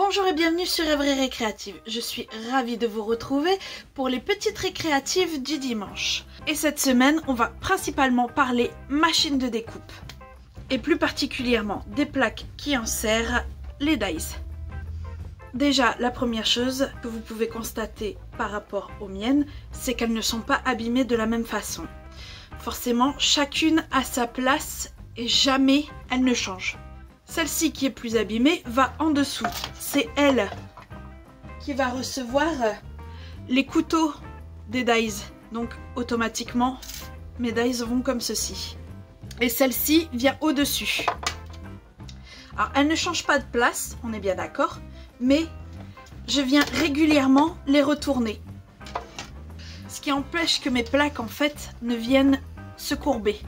Bonjour et bienvenue sur Rêverie Récréative. Je suis ravie de vous retrouver pour les petites récréatives du dimanche. Et cette semaine, on va principalement parler machine de découpe. Et plus particulièrement des plaques qui en serrent, les dies. Déjà, la première chose que vous pouvez constater par rapport aux miennes, c'est qu'elles ne sont pas abîmées de la même façon. Forcément, chacune a sa place et jamais elle ne change. Celle-ci qui est plus abîmée va en dessous. C'est elle qui va recevoir les couteaux des dies. Donc automatiquement, mes dies vont comme ceci. Et celle-ci vient au-dessus. Alors elle ne change pas de place, on est bien d'accord, mais je viens régulièrement les retourner. Ce qui empêche que mes plaques en fait ne viennent se courber.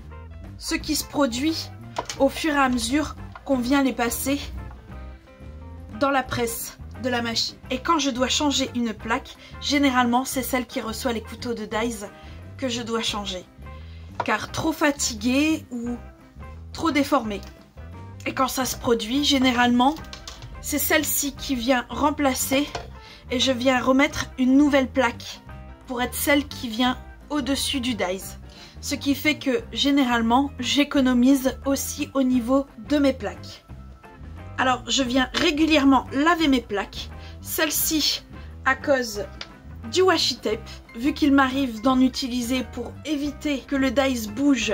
Ce qui se produit au fur et à mesure qu'on vient les passer dans la presse de la machine. Et quand je dois changer une plaque, généralement c'est celle qui reçoit les couteaux de dies que je dois changer. Car trop fatiguée ou trop déformée. Et quand ça se produit, généralement c'est celle-ci qui vient remplacer et je viens remettre une nouvelle plaque pour être celle qui vient au-dessus du dies. Ce qui fait que généralement j'économise aussi au niveau de mes plaques. Alors je viens régulièrement laver mes plaques. Celle-ci à cause du washi tape, vu qu'il m'arrive d'en utiliser pour éviter que le dies bouge.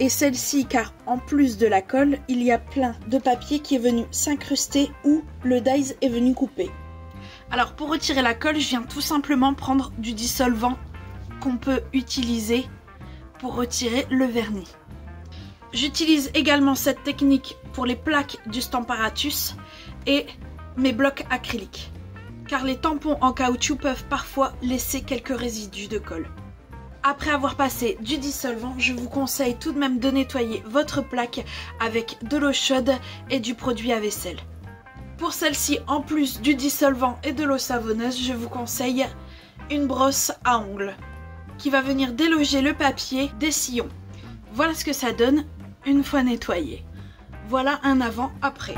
Et celle-ci car en plus de la colle, il y a plein de papier qui est venu s'incruster où le dies est venu couper. Alors pour retirer la colle, je viens tout simplement prendre du dissolvant qu'on peut utiliser pour retirer le vernis. J'utilise également cette technique pour les plaques du Stamparatus et mes blocs acryliques, car les tampons en caoutchouc peuvent parfois laisser quelques résidus de colle. Après avoir passé du dissolvant, je vous conseille tout de même de nettoyer votre plaque avec de l'eau chaude et du produit à vaisselle. Pour celle-ci, en plus du dissolvant et de l'eau savonneuse, je vous conseille une brosse à ongles qui va venir déloger le papier des sillons. Voilà ce que ça donne une fois nettoyé. Voilà un avant-après.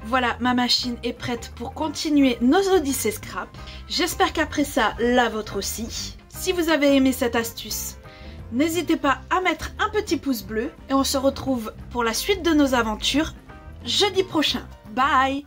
Voilà, ma machine est prête pour continuer nos odyssées scrap. J'espère qu'après ça, la vôtre aussi. Si vous avez aimé cette astuce, n'hésitez pas à mettre un petit pouce bleu et on se retrouve pour la suite de nos aventures jeudi prochain. Bye!